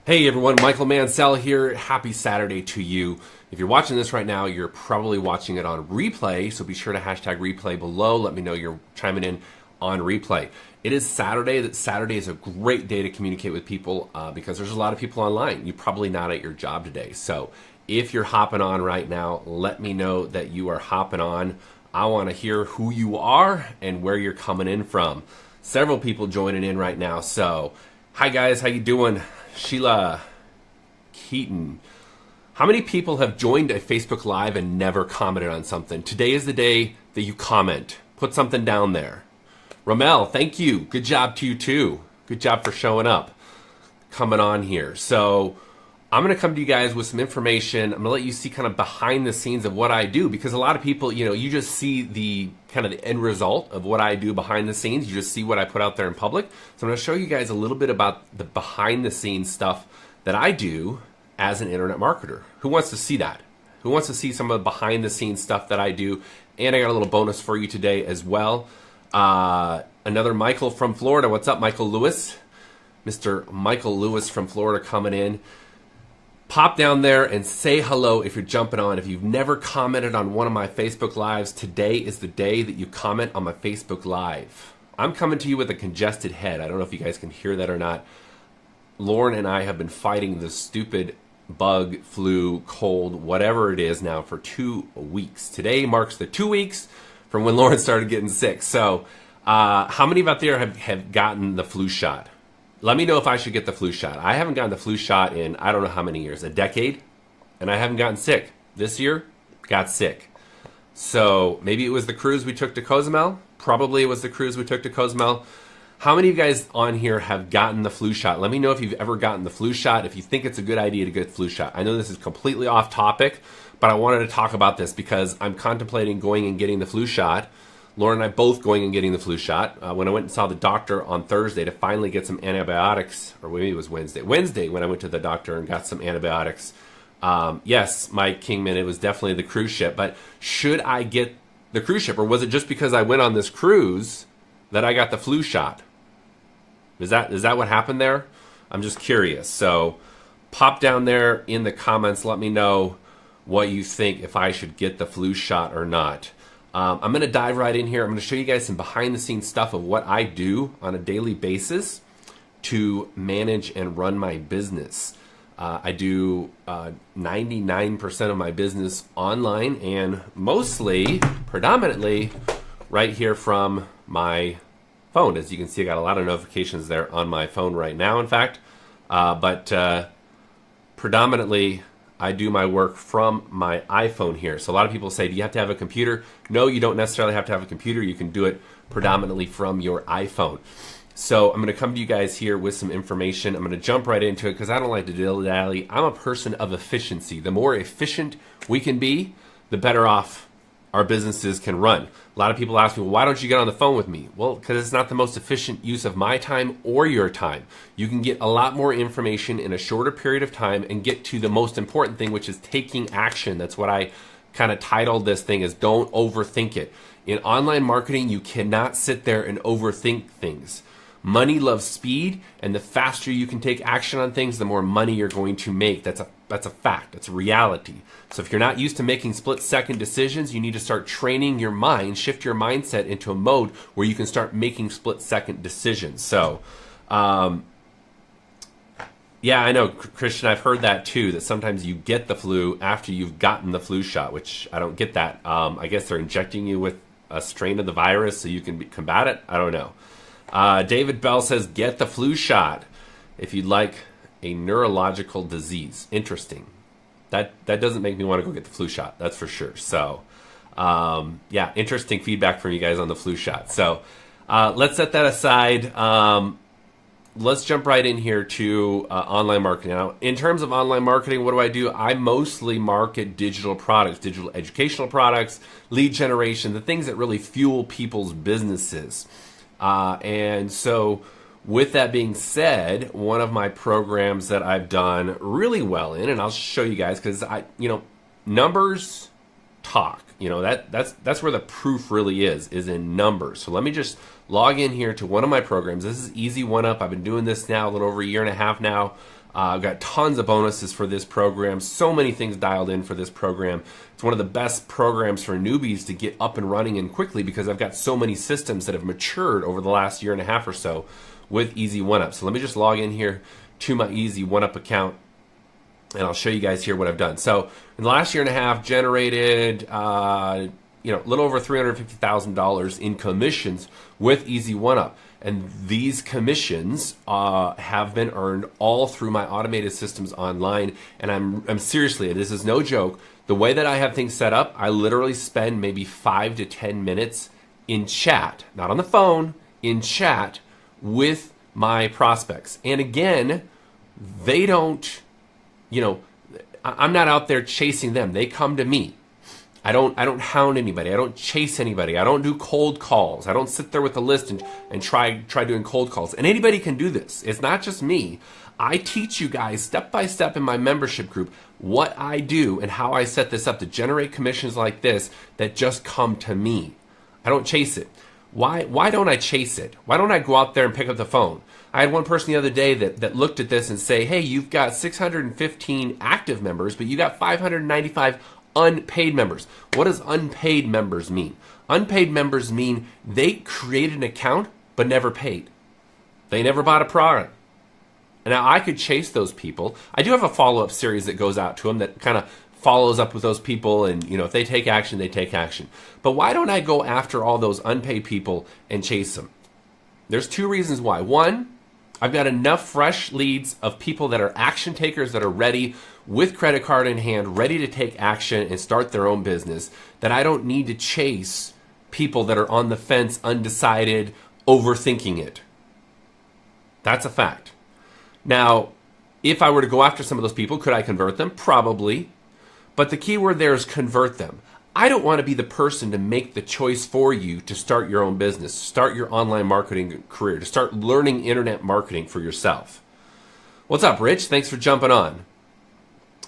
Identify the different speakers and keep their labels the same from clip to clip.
Speaker 1: Hey everyone, Michael Mansell here. Happy Saturday to you. If you're watching this right now, you're probably watching it on replay, so be sure to hashtag replay below. Let me know you're chiming in on replay. It is Saturday. Saturday is a great day to communicate with people because there's a lot of people online. You're probably not at your job today. So if you're hopping on right now, let me know that you are hopping on. I want to hear who you are and where you're coming in from. Several people joining in right now. So hi guys, how you doing? Sheila Keaton. How many people have joined a Facebook Live and never commented on something? Today is the day that you comment. Put something down there. Ramel, thank you. Good job to you too. Good job for showing up, coming on here. So I'm going to come to you guys with some information. I'm going to let you see kind of behind the scenes of what I do, because a lot of people, you just see the kind of the end result of what I do behind the scenes. You just see what I put out there in public. So I'm going to show you guys a little bit about the behind the scenes stuff that I do as an internet marketer. Who wants to see that? Who wants to see some of the behind the scenes stuff that I do? And I got a little bonus for you today as well. Another Michael from Florida. What's up, Michael Lewis? Mr. Michael Lewis from Florida coming in. Pop down there and say hello if you're jumping on. If you've never commented on one of my Facebook Lives, today is the day that you comment on my Facebook Live. I'm coming to you with a congested head. I don't know if you guys can hear that or not. Lauren and I have been fighting this stupid bug, flu, cold, whatever it is now for 2 weeks. Today marks the 2 weeks from when Lauren started getting sick. So how many out there have gotten the flu shot? Let me know if I should get the flu shot. I haven't gotten the flu shot in I don't know how many years, a decade, and I haven't gotten sick. This year, got sick. So maybe it was the cruise we took to Cozumel. Probably it was the cruise we took to Cozumel. How many of you guys on here have gotten the flu shot? Let me know if you've ever gotten the flu shot, if you think it's a good idea to get the flu shot. I know this is completely off topic, but I wanted to talk about this because I'm contemplating going and getting the flu shot. Lauren and I both going and getting the flu shot. When I went and saw the doctor on Thursday to finally get some antibiotics, or maybe it was Wednesday. Wednesday when I went to the doctor and got some antibiotics. Yes, Mike Kingman, it was definitely the cruise ship. But should I get the cruise ship, or was it just because I went on this cruise that I got the flu shot? Is that what happened there? I'm just curious. So pop down there in the comments. Let me know what you think, if I should get the flu shot or not. I'm going to dive right in here. I'm going to show you guys some behind the scenes stuff of what I do on a daily basis to manage and run my business. I do 99% of my business online, and mostly, predominantly, right here from my phone. As you can see, I got a lot of notifications there on my phone right now, in fact. But predominantly, I do my work from my iPhone here. So a lot of people say, do you have to have a computer? No, you don't necessarily have to have a computer. You can do it predominantly from your iPhone. So I'm going to come to you guys here with some information. I'm going to jump right into it because I don't like to dilly-dally. I'm a person of efficiency. The more efficient we can be, the better off our businesses can run. A lot of people ask me, well, why don't you get on the phone with me? Well, because it's not the most efficient use of my time or your time. You can get a lot more information in a shorter period of time and get to the most important thing, which is taking action. That's what I kind of titled this thing, is don't overthink it. In online marketing, you cannot sit there and overthink things. Money loves speed, and the faster you can take action on things, the more money you're going to make. That's a fact. That's a reality. So if you're not used to making split-second decisions, you need to start training your mind, shift your mindset into a mode where you can start making split-second decisions. So, yeah, I know, Christian, I've heard that too, that sometimes you get the flu after you've gotten the flu shot, which I don't get that. I guess they're injecting you with a strain of the virus so you can combat it. I don't know. David Bell says, get the flu shot if you'd like a neurological disease. Interesting. That doesn't make me want to go get the flu shot, that's for sure. So, yeah, interesting feedback from you guys on the flu shot. So, let's set that aside. Let's jump right in here to online marketing. Now, in terms of online marketing, what do? I mostly market digital products, digital educational products, lead generation, the things that really fuel people's businesses. And so with that being said, one of my programs that I've done really well in, and I'll show you guys, because numbers talk. That's where the proof really is in numbers. So let me just log in here to one of my programs. This is Easy1up. I've been doing this now a little over a year and a half now. I've got tons of bonuses for this program. So many things dialed in for this program. It's one of the best programs for newbies to get up and running and quickly because I've got so many systems that have matured over the last year and a half or so with Easy1up. So let me just log in here to my Easy1up account, and I'll show you guys here what I've done. So in the last year and a half, generated a little over $350,000 in commissions with Easy1up. And these commissions have been earned all through my automated systems online. And I'm seriously, this is no joke, the way that I have things set up, I literally spend maybe 5 to 10 minutes in chat, not on the phone, in chat with my prospects. And again, they don't, I'm not out there chasing them. They come to me. I don't hound anybody. I don't chase anybody. I don't do cold calls. I don't sit there with a list and try doing cold calls. And anybody can do this. It's not just me. I teach you guys step by step in my membership group what I do and how I set this up to generate commissions like this that just come to me. I don't chase it. Why don't I chase it? Why don't I go out there and pick up the phone? I had one person the other day that looked at this and say, hey, you've got 615 active members, but you got 595 unpaid members. What does unpaid members mean? Unpaid members mean they created an account but never paid. They never bought a product. And now I could chase those people. I do have a follow-up series that goes out to them that kind of follows up with those people, and if they take action, they take action. But why don't I go after all those unpaid people and chase them? There's two reasons why. One, I've got enough fresh leads of people that are action takers that are ready with credit card in hand, ready to take action and start their own business, that I don't need to chase people that are on the fence, undecided, overthinking it. That's a fact. Now, if I were to go after some of those people, could I convert them? Probably. But the key word there is convert them. I don't want to be the person to make the choice for you to start your own business, start your online marketing career, to start learning internet marketing for yourself. What's up, Rich? Thanks for jumping on.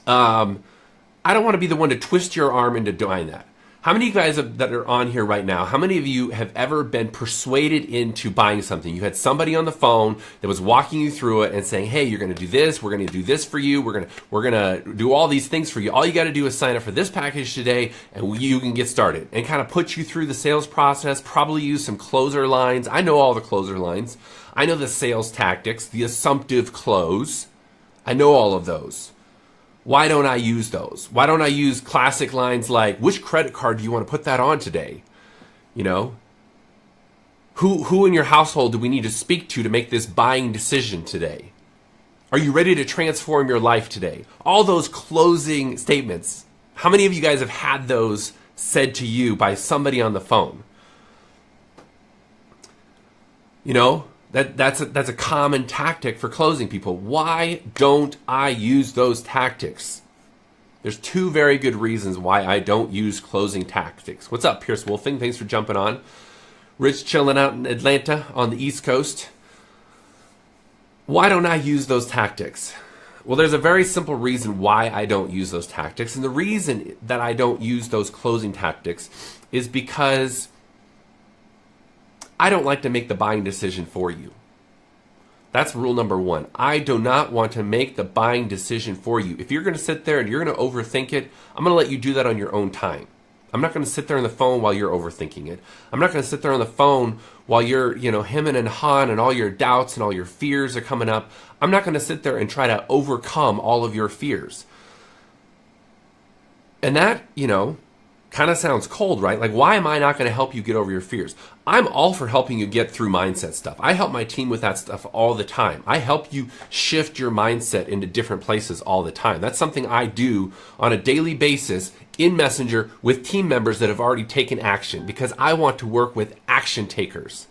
Speaker 1: I don't want to be the one to twist your arm into doing that. How many of you guys that are on here right now, how many of you have ever been persuaded into buying something? You had somebody on the phone that was walking you through it and saying, hey, you're going to do this, we're going to do this for you, we're going to do all these things for you. All you got to do is sign up for this package today and you can get started. And kind of put you through the sales process, probably use some closer lines. I know all the closer lines. I know the sales tactics, the assumptive close. I know all of those. Why don't I use those? Why don't I use classic lines like, which credit card do you want to put that on today? Who in your household do we need to speak to make this buying decision today? Are you ready to transform your life today? All those closing statements. How many of you guys have had those said to you by somebody on the phone? That's a common tactic for closing people. Why don't I use those tactics? There's two very good reasons why I don't use closing tactics. What's up, Pierce Wolfing? Thanks for jumping on. Rich chilling out in Atlanta on the East Coast. Why don't I use those tactics? Well, there's a very simple reason why I don't use those tactics. And the reason that I don't use those closing tactics is because I don't like to make the buying decision for you. That's rule number one. I do not want to make the buying decision for you. If you're going to sit there and you're going to overthink it, I'm going to let you do that on your own time. I'm not going to sit there on the phone while you're overthinking it. I'm not going to sit there on the phone while you're, hemming and hawing and all your doubts and all your fears are coming up. I'm not going to sit there and try to overcome all of your fears. And that, kind of sounds cold, right? Like, why am I not going to help you get over your fears? I'm all for helping you get through mindset stuff. I help my team with that stuff all the time. I help you shift your mindset into different places all the time. That's something I do on a daily basis in Messenger with team members that have already taken action because I want to work with action takers.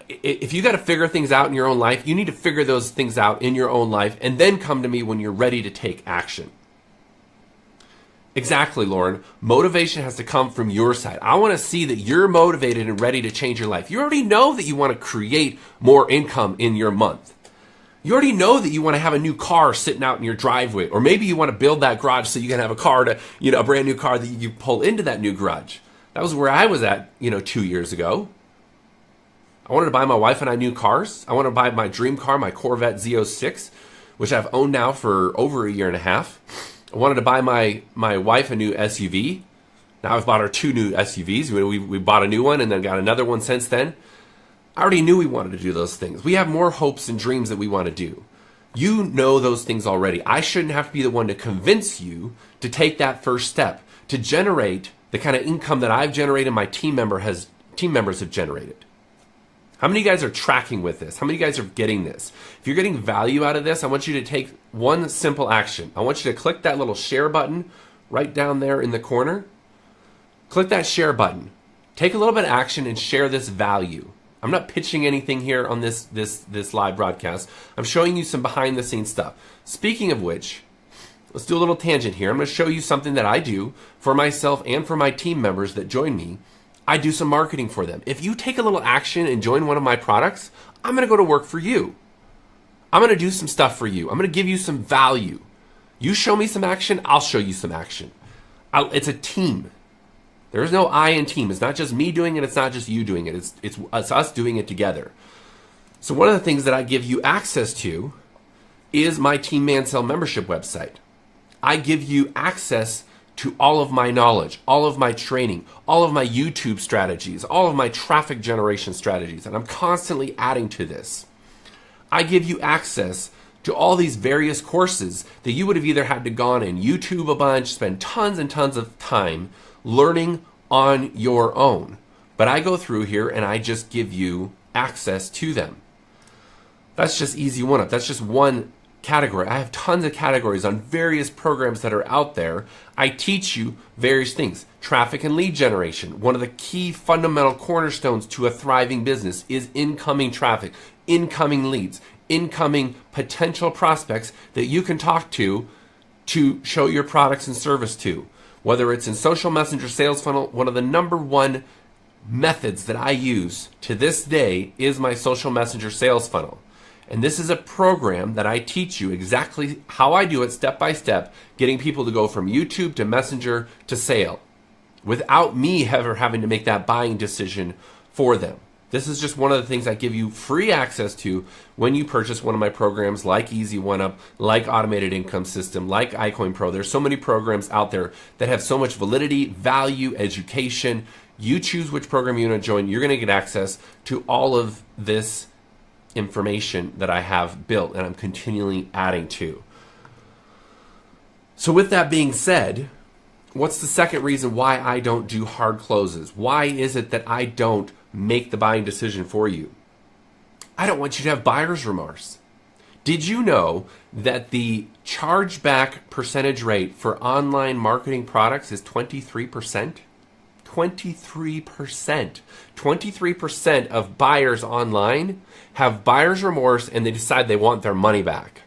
Speaker 1: If you got to figure things out in your own life, you need to figure those things out in your own life and then come to me when you're ready to take action. Exactly, Lauren. Motivation has to come from your side. I want to see that you're motivated and ready to change your life. You already know that you want to create more income in your month. You already know that you want to have a new car sitting out in your driveway, or maybe you want to build that garage so you can have a car to, a brand new car that you pull into that new garage. That was where I was at, 2 years ago. I wanted to buy my wife and I new cars. I wanted to buy my dream car, my Corvette Z06. which I've owned now for over a year and a half. I wanted to buy my wife a new SUV. Now I've bought her 2 new SUVs. We bought a new one and then got another one since then. I already knew we wanted to do those things. We have more hopes and dreams that we want to do. You know those things already. I shouldn't have to be the one to convince you to take that first step, to generate the kind of income that I've generated, my team members have generated. How many of you guys are tracking with this? How many of you guys are getting this? If you're getting value out of this, I want you to take one simple action. I want you to click that little share button right down there in the corner. Click that share button. Take a little bit of action and share this value. I'm not pitching anything here on this live broadcast. I'm showing you some behind the scenes stuff. Speaking of which, let's do a little tangent here. I'm going to show you something that I do for myself and for my team members that join me. I do some marketing for them. If you take a little action and join one of my products, I'm going to go to work for you. I'm going to do some stuff for you. I'm going to give you some value. You show me some action, I'll show you some action. It's a team. There's no I in team. It's not just me doing it. It's not just you doing it. It's us doing it together. So one of the things that I give you access to is my Team Mansell membership website. I give you access to all of my knowledge, all of my training, all of my YouTube strategies, all of my traffic generation strategies, and I'm constantly adding to this. I give you access to all these various courses that you would have either had to gone and YouTube a bunch, spend tons and tons of time learning on your own. But I go through here and I just give you access to them. That's just Easy1up. That's just one category. I have tons of categories on various programs that are out there. I teach you various things. Traffic and lead generation. One of the key fundamental cornerstones to a thriving business is incoming traffic, incoming leads, incoming potential prospects that you can talk to show your products and service to. Whether it's in social messenger sales funnel, one of the number one methods that I use to this day is my social messenger sales funnel. And this is a program that I teach you exactly how I do it step by step, getting people to go from YouTube to Messenger to sale without me ever having to make that buying decision for them. This is just one of the things I give you free access to when you purchase one of my programs like Easy1up, like Automated Income System, like iCoin Pro. There's so many programs out there that have so much validity, value, education. You choose which program you want to join. You're going to get access to all of this information that I have built and I'm continually adding to. So with that being said, what's the second reason why I don't do hard closes? Why is it that I don't make the buying decision for you? I don't want you to have buyer's remorse. Did you know that the chargeback percentage rate for online marketing products is 23%? 23%. 23% of buyers online have buyer's remorse and they decide they want their money back.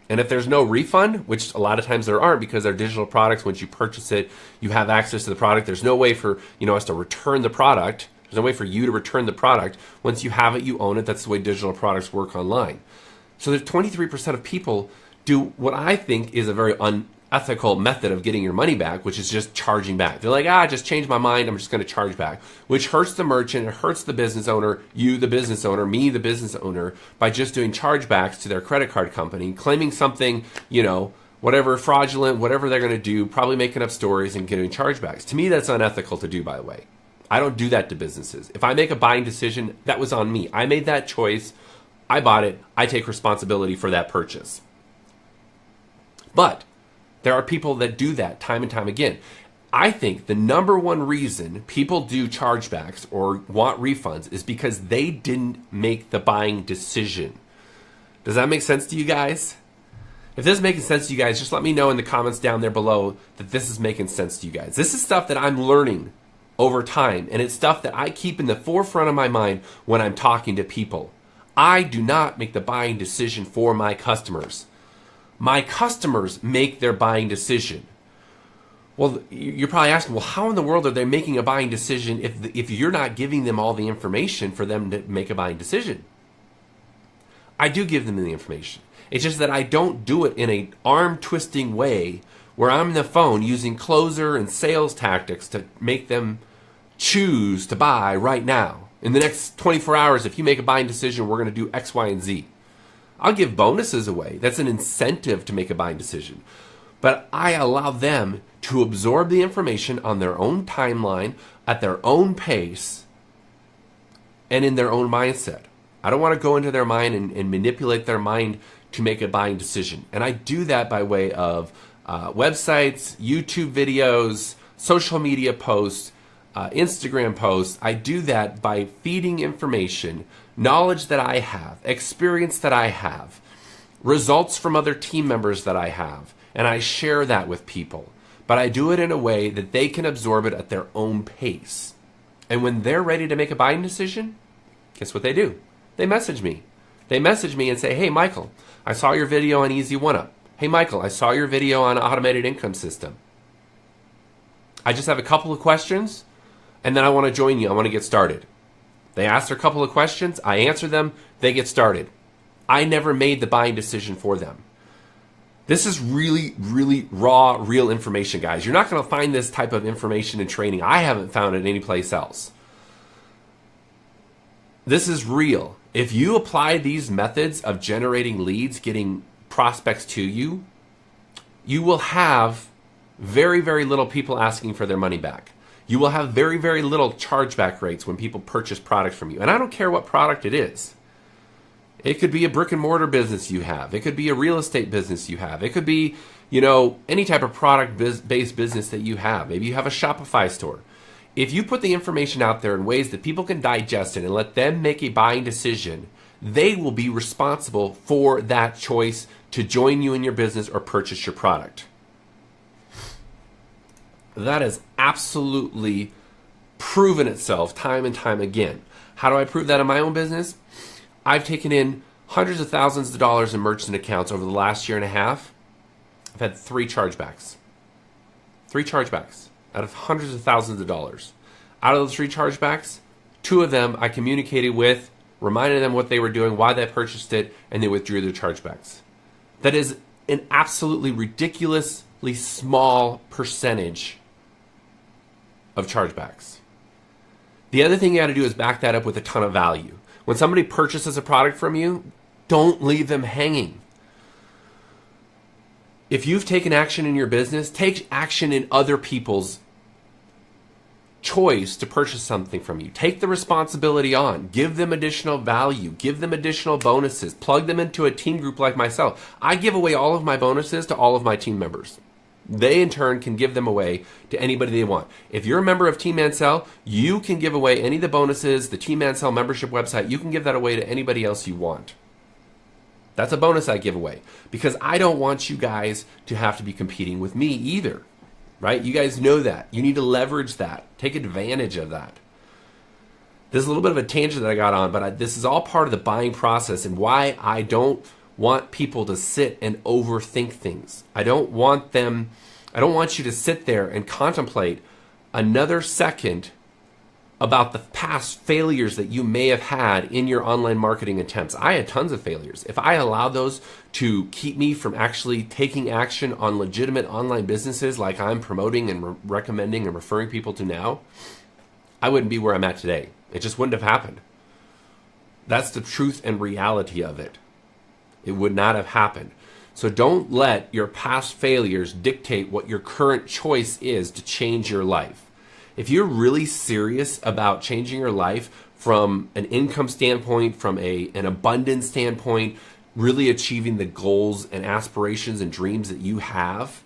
Speaker 1: And if there's no refund, which a lot of times there aren't because they're digital products, once you purchase it, you have access to the product. There's no way for us to return the product. There's no way for you to return the product. Once you have it, you own it. That's the way digital products work online. So there's 23% of people do what I think is a very unethical method of getting your money back, which is just charging back. They're like, I just changed my mind. I'm just going to charge back, which hurts the merchant. It hurts the business owner, you, the business owner, me, the business owner, by just doing chargebacks to their credit card company, claiming something, whatever fraudulent, whatever they're going to do, probably making up stories and getting chargebacks. To me, that's unethical to do, by the way. I don't do that to businesses. If I make a buying decision, that was on me. I made that choice. I bought it. I take responsibility for that purchase. But there are people that do that time and time again. I think the number one reason people do chargebacks or want refunds is because they didn't make the buying decision. Does that make sense to you guys? If this is making sense to you guys, just let me know in the comments down there below that this is making sense to you guys. This is stuff that I'm learning over time, and it's stuff that I keep in the forefront of my mind when I'm talking to people. I do not make the buying decision for my customers. My customers make their buying decision. Well, you're probably asking, well, how in the world are they making a buying decision if you're not giving them all the information for them to make a buying decision? I do give them the information. It's just that I don't do it in an arm-twisting way where I'm on the phone using closer and sales tactics to make them choose to buy right now. In the next 24 hours, if you make a buying decision, we're going to do X, Y, and Z. I'll give bonuses away. That's an incentive to make a buying decision. But I allow them to absorb the information on their own timeline, at their own pace, and in their own mindset. I don't want to go into their mind and manipulate their mind to make a buying decision. And I do that by way of websites, YouTube videos, social media posts, Instagram posts. I do that by feeding information, knowledge that I have, experience that I have, results from other team members that I have, and I share that with people. But I do it in a way that they can absorb it at their own pace. And when they're ready to make a buying decision, guess what they do? They message me. They message me and say, hey, Michael, I saw your video on Easy1up. Hey, Michael, I saw your video on automated income system. I just have a couple of questions, and then I want to join you. I want to get started. They ask a couple of questions. I answer them. They get started. I never made the buying decision for them. This is really, really raw, real information, guys. You're not going to find this type of information and training. I haven't found it anyplace else. This is real. If you apply these methods of generating leads, getting prospects to you, you will have very, very little people asking for their money back. You will have very, very little chargeback rates when people purchase products from you. And I don't care what product it is. It could be a brick and mortar business you have. It could be a real estate business you have. It could be, any type of product-based business that you have. Maybe you have a Shopify store. If you put the information out there in ways that people can digest it and let them make a buying decision, they will be responsible for that choice to join you in your business or purchase your product. That has absolutely proven itself time and time again. How do I prove that in my own business? I've taken in hundreds of thousands of dollars in merchant accounts over the last year and a half. I've had 3 chargebacks. 3 chargebacks out of hundreds of thousands of dollars. Out of those 3 chargebacks, 2 of them I communicated with, reminded them what they were doing, why they purchased it, and they withdrew their chargebacks. That is an absolutely ridiculously small percentage of chargebacks. The other thing you got to do is back that up with a ton of value. When somebody purchases a product from you, don't leave them hanging. If you've taken action in your business, take action in other people's choice to purchase something from you. Take the responsibility on. Give them additional value. Give them additional bonuses. Plug them into a team group like myself. I give away all of my bonuses to all of my team members. They, in turn, can give them away to anybody they want. If you're a member of Team Mansell, you can give away any of the bonuses, the Team Mansell membership website. You can give that away to anybody else you want. That's a bonus I give away because I don't want you guys to have to be competing with me either, right? You guys know that. You need to leverage that. Take advantage of that. There's a little bit of a tangent that I got on, but this is all part of the buying process and why I don't want people to sit and overthink things. I don't want you to sit there and contemplate another second about the past failures that you may have had in your online marketing attempts. I had tons of failures. If I allowed those to keep me from actually taking action on legitimate online businesses like I'm promoting and recommending and referring people to now, I wouldn't be where I'm at today. It just wouldn't have happened. That's the truth and reality of it. It would not have happened. So don't let your past failures dictate what your current choice is to change your life. If you're really serious about changing your life from an income standpoint, from an abundance standpoint, really achieving the goals and aspirations and dreams that you have,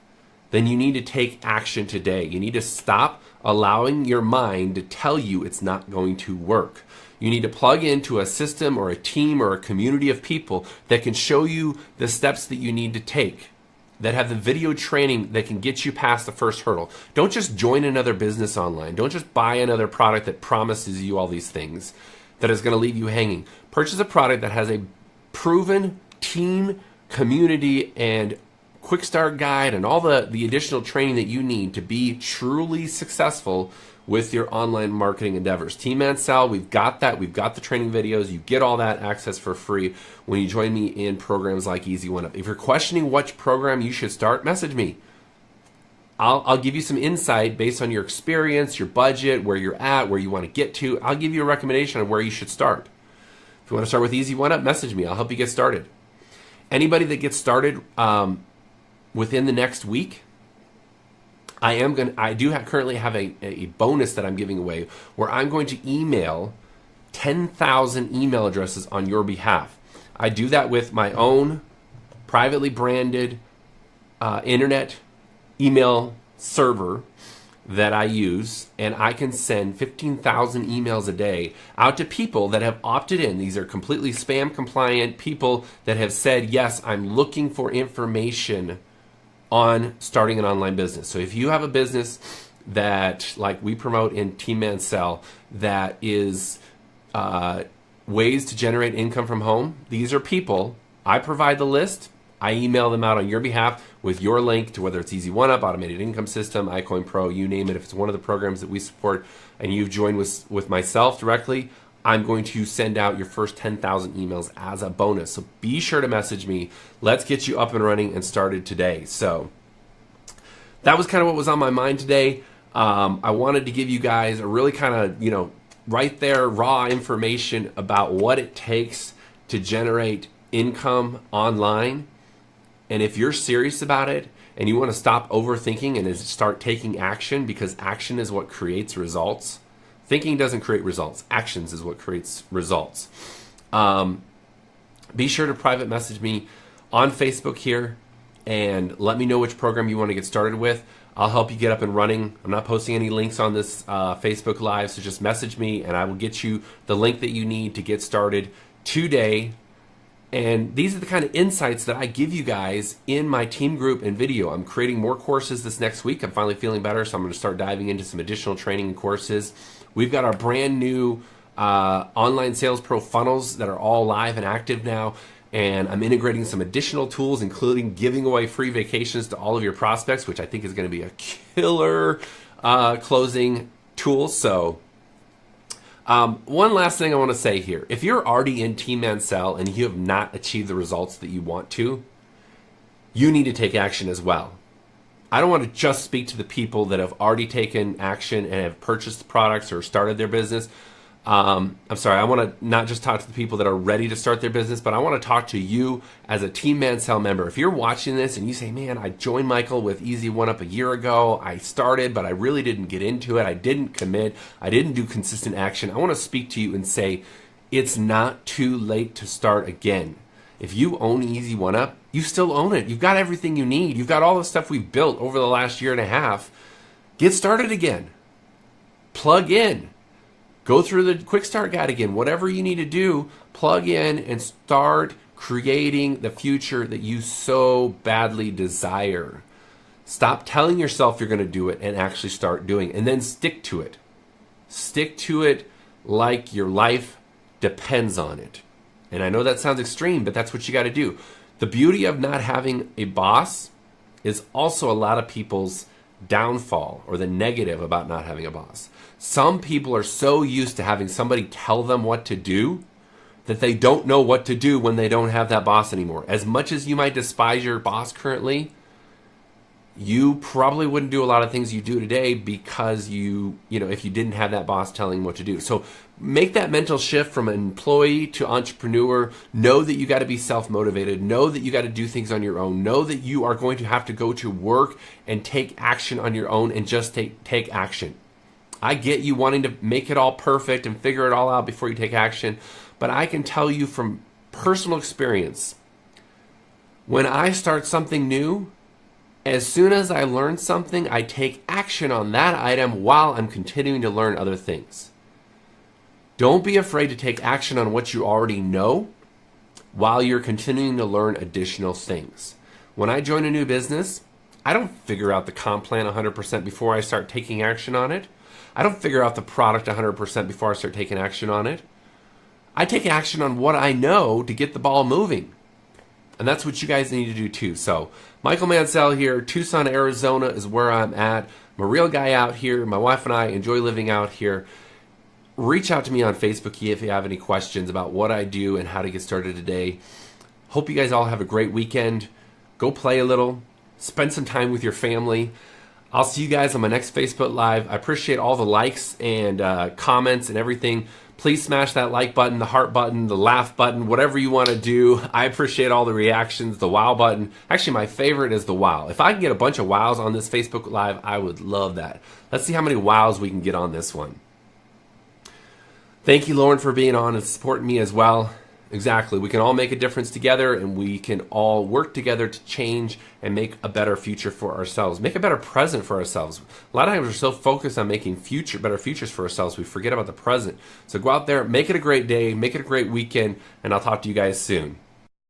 Speaker 1: then you need to take action today. You need to stop allowing your mind to tell you it's not going to work. You need to plug into a system or a team or a community of people that can show you the steps that you need to take, that have the video training that can get you past the first hurdle. Don't just join another business online. Don't just buy another product that promises you all these things that is going to leave you hanging. Purchase a product that has a proven team, community, and quick start guide and all the additional training that you need to be truly successful with your online marketing endeavors. Team Mansell, we've got that. We've got the training videos. You get all that access for free when you join me in programs like Easy1up. If you're questioning which program you should start, message me. I'll give you some insight based on your experience, your budget, where you're at, where you want to get to. I'll give you a recommendation on where you should start. If you want to start with Easy1up, message me. I'll help you get started. Anybody that gets started within the next week, currently have a bonus that I'm giving away where I'm going to email 10,000 email addresses on your behalf. I do that with my own privately branded internet email server that I use, and I can send 15,000 emails a day out to people that have opted in. These are completely spam compliant people that have said, yes, I'm looking for information on starting an online business. So if you have a business that, like we promote in Team Mansell, that is ways to generate income from home, these are people. I provide the list. I email them out on your behalf with your link to whether it's Easy1up, Automated Income System, iCoin Pro, you name it. If it's one of the programs that we support and you've joined with myself directly, I'm going to send out your first 10,000 emails as a bonus. So be sure to message me. Let's get you up and running and started today. So that was kind of what was on my mind today. I wanted to give you guys a really kind of, right there, raw information about what it takes to generate income online. And if you're serious about it and you want to stop overthinking and start taking action, because action is what creates results. Thinking doesn't create results. Actions is what creates results. Be sure to private message me on Facebook here and let me know which program you want to get started with. I'll help you get up and running. I'm not posting any links on this Facebook Live, so just message me and I will get you the link that you need to get started today. And these are the kind of insights that I give you guys in my team group and video. I'm creating more courses this next week. I'm finally feeling better, so I'm going to start diving into some additional training and courses. We've got our brand new online sales pro funnels that are all live and active now. And I'm integrating some additional tools, including giving away free vacations to all of your prospects, which I think is going to be a killer closing tool. So one last thing I want to say here. If you're already in Team Mansell and you have not achieved the results that you want to, you need to take action as well. I don't want to just speak to the people that have already taken action and have purchased products or started their business. I'm sorry, I want to not just talk to the people that are ready to start their business, but I want to talk to you as a Team Mansell member. If you're watching this and you say, man, I joined Michael with Easy1up a year ago, I started, but I really didn't get into it, I didn't commit, I didn't do consistent action, I want to speak to you and say, it's not too late to start again. If you own Easy1up, you still own it. You've got everything you need. You've got all the stuff we've built over the last year and a half. Get started again. Plug in. Go through the quick start guide again. Whatever you need to do, plug in and start creating the future that you so badly desire. Stop telling yourself you're going to do it and actually start doing it. And then stick to it. Stick to it like your life depends on it. And I know that sounds extreme, but that's what you got to do. The beauty of not having a boss is also a lot of people's downfall, or the negative about not having a boss. Some people are so used to having somebody tell them what to do that they don't know what to do when they don't have that boss anymore. As much as you might despise your boss currently, you probably wouldn't do a lot of things you do today because if you didn't have that boss telling what to do. So make that mental shift from employee to entrepreneur. Know that you got to be self-motivated. Know that you got to do things on your own. Know that you are going to have to go to work and take action on your own and just take action. I get you wanting to make it all perfect and figure it all out before you take action, but I can tell you from personal experience, when I start something new, as soon as I learn something, I take action on that item while I'm continuing to learn other things. Don't be afraid to take action on what you already know while you're continuing to learn additional things. When I join a new business, I don't figure out the comp plan 100% before I start taking action on it. I don't figure out the product 100% before I start taking action on it. I take action on what I know to get the ball moving. And that's what you guys need to do too. So, Michael Mansell here, Tucson, Arizona is where I'm at. I'm a real guy out here. My wife and I enjoy living out here. Reach out to me on Facebook if you have any questions about what I do and how to get started today. Hope you guys all have a great weekend. Go play a little. Spend some time with your family. I'll see you guys on my next Facebook Live. I appreciate all the likes and comments and everything. Please smash that like button, the heart button, the laugh button, whatever you want to do. I appreciate all the reactions, the wow button. Actually, my favorite is the wow. If I can get a bunch of wows on this Facebook Live, I would love that. Let's see how many wows we can get on this one. Thank you, Lauren, for being on and supporting me as well. Exactly. We can all make a difference together, and we can all work together to change and make a better future for ourselves. Make a better present for ourselves. A lot of times we're so focused on making better futures for ourselves, we forget about the present. So go out there, make it a great day, make it a great weekend, and I'll talk to you guys soon.